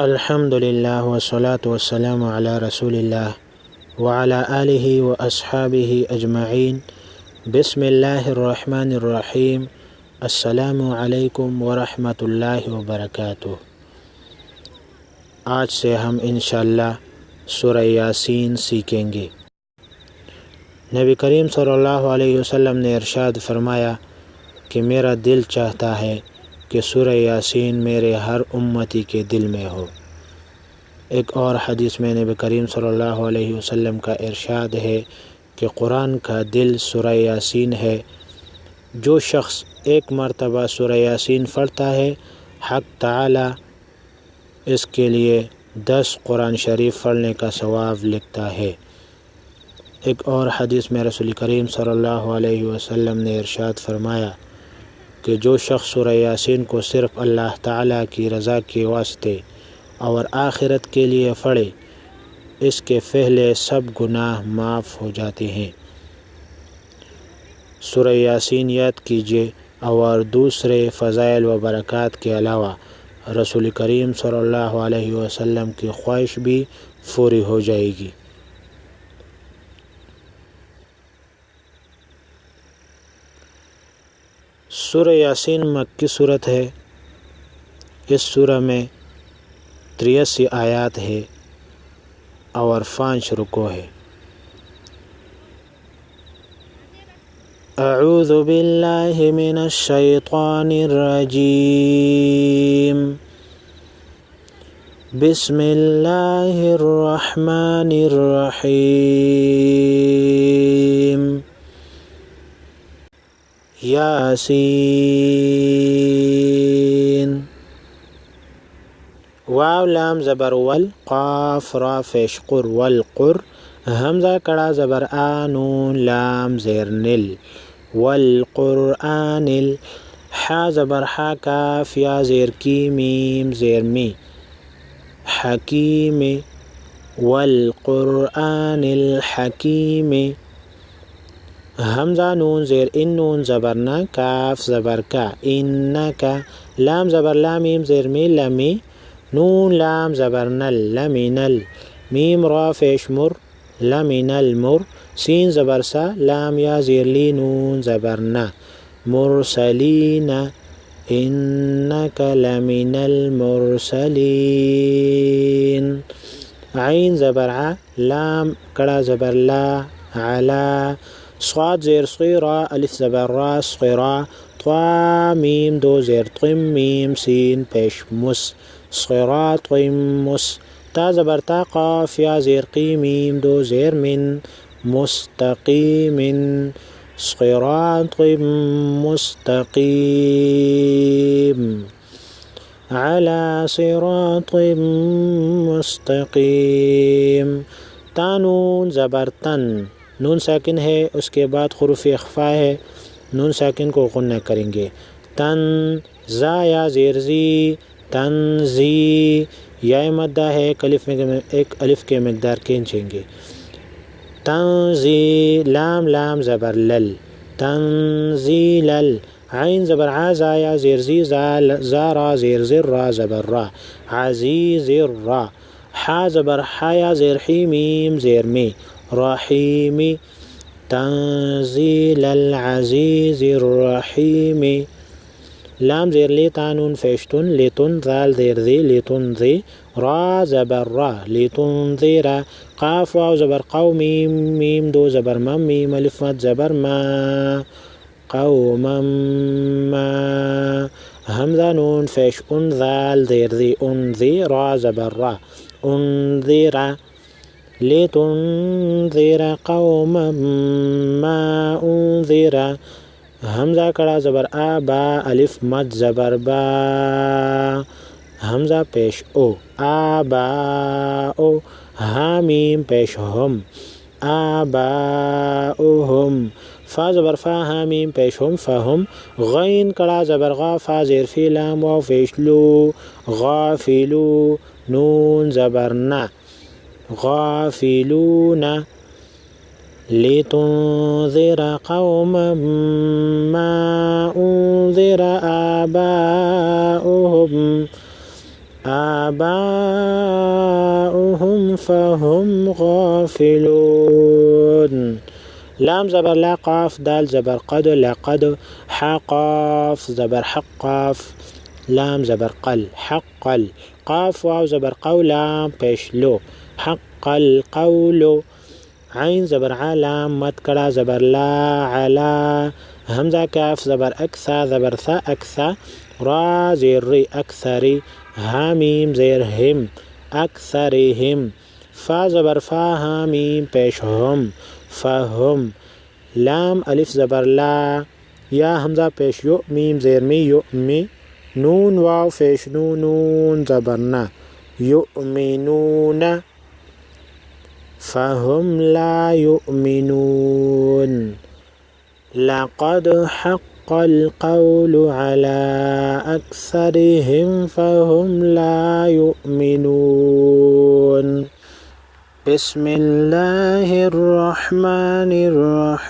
الحمد لله والصلاة والسلام على رسول الله وعلى آله وأصحابه أجمعين. بسم الله الرحمن الرحیم. السلام علیکم ورحمۃ اللہ وبرکاتہ. آج سے ہم انشاءاللہ سورہ یاسین سیکھیں گے. نبی کریم صلی اللہ علیہ وسلم نے ارشاد فرمایا کہ میرا دل چاہتا ہے کہ سورہ یاسین میرے ہر امتی کے دل میں ہو. ایک اور حدیث میں نبی کریم صلی اللہ علیہ وسلم کا ارشاد ہے کہ قرآن کا دل سورہ یاسین ہے. جو شخص ایک مرتبہ سورہ یاسین پڑھتا ہے حق تعالی اس کے لیے 10 قرآن شریف پڑھنے کا ثواب لکھتا ہے. ایک اور حدیث میں رسول کریم صلی اللہ علیہ وسلم نے ارشاد فرمایا کہ جو شخص سورہ یاسین کو صرف اللہ تعالیٰ کی رضا کے واسطے اور آخرت کے لیے پڑھے اس کے پہلے سب گناہ معاف ہو جاتے ہیں. سورہ یاسین یاد کیجیے اور دوسرے فضائل و برکات کے علاوہ رسول کریم صلی اللہ علیہ وسلم کی خواہش بھی پوری ہو جائے گی. سورہ یاسین مکی صورت ہے. اس سورہ میں 83 آیات ہے اور 5 رکوع ہے. اعوذ باللہ من الشیطان الرجیم. بسم اللہ الرحمن الرحیم. یاسین. واو لام زبر ول، قاف را پیش قر والقر، حمزہ کڑا زبر آ، نون لام زیر نل، والقرآن حا زبر حا، کاف یا زیر کی، میم زیر می، حکیم، والقرآن الحکیم. حمزہ نون زیر ان، نون زبر نا، کاف زبر کا، انکا، لام زبر لا، میم زیر می، لمی، نون لام زبر نل، لمنل، میم را پیش مر، لمنل مر، سین زبر سا، لام یا زیر لی، نون زبر نا، مرسلین، انک لمن المرسلین. عین زبر ع، لام کڑا زبر لا، علا، صاد زیر صغیرہ، الف زبر را، صغیرہ، طوا میم دو زیر طم، میم سین پیش مس، صراط مس، تا زبر تا، قاف یا زیر قی، میم دو زیر من، مستقیم، صراط مستقیم، علی صراط مستقیم. تا نون زبر تن، نون ساکن ہے، اس کے بعد حروف اخفا ہے، نون ساکن کو غنہ کریں گے. تن زا یا زیر زی، تنزی، یا مدہ ہے، ایک الف کے مقدار کھینچیں گے. تنزی، لام لام زبر لل، تنزیلل، عین زبر عازا یا زیر زی، زارا زیر زر را زبر را، عزیز را، حا زبر حا یا زیر حی، میم زیر می، رحیمی، تنزیل العزیز الرحیم. لام زیر لی، تانون فیشتن، لیتن، ذال زیر ذی، لیتن ذی، را زبر را، لیتن ذی را، قاف واو زبر قو، میم میم دو زبر مم، میم الف مد زبر ما، قوما ما، حمزہ نون فیش ان، ذال زیر ذی، ان ذی، را زبر را، ان ذی را، لتنذر قوما ما انذر، حمزہ کڑا زبر آ، با الف مد زبر با، حمزہ پیش او، آبا او، حامیم پیش ہم، آباؤہم، فا زبر فا، حامیم پیش ہم، فہم، غین کڑا زبر غا، فا زیر فی، لام واو پیش لو، غافلو، نون زبر نا، غافلون، لتنذر قوما ما انذر آباؤهم آباؤهم فهم غافلون. لام زبر لا، قاف دال زبر قد لقد، حقاف زبر حق قاف، لام زبر قل حق، قاف واو زبر قو، لام پیش لو، حق القول. عین زبر لام مد کڑا زبر لا علا، حمزہ کاف زبر اکثا زبر ثا اکثا، را زیر ری اکثری، حامیم زیر ہم اکثرهم، فا زبر فا حامیم پیش هم فهم، لام الف زبر لا، یا حمزہ پیش یو، میم زیر می یؤمی، نون واو پیش نون زبر نا یؤمنون، فهم لا يؤمنون. لقد حق القول على أكثرهم فهم لا يؤمنون. بسم الله الرحمن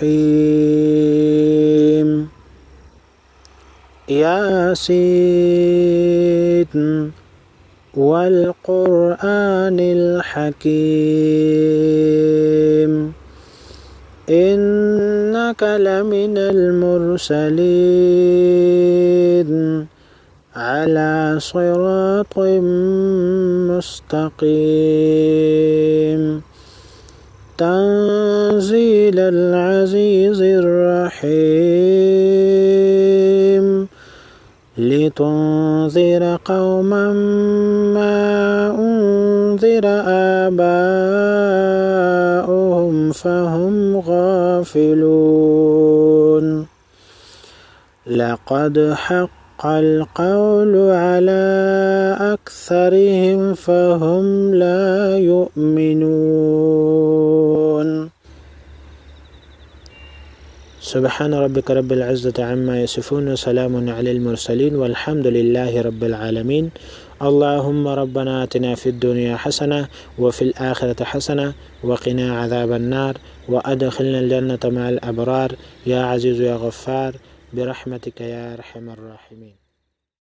الرحيم. ياسين والقرآن الحكيم إنك لمن المرسلين على صراط مستقيم تنزيل العزيز الرحيم لتنذر قوما ما أنذر آباؤهم فهم غافلون. لقد حق القول على أكثرهم فهم لا يؤمنون. سبحان ربك رب العزة عما يصفون وسلام على المرسلين والحمد لله رب العالمين. اللهم ربنا آتنا في الدنيا حسنة وفي الآخرة حسنة وقنا عذاب النار وأدخلنا الجنة مع الأبرار يا عزيز يا غفار برحمتك يا أرحم الراحمين.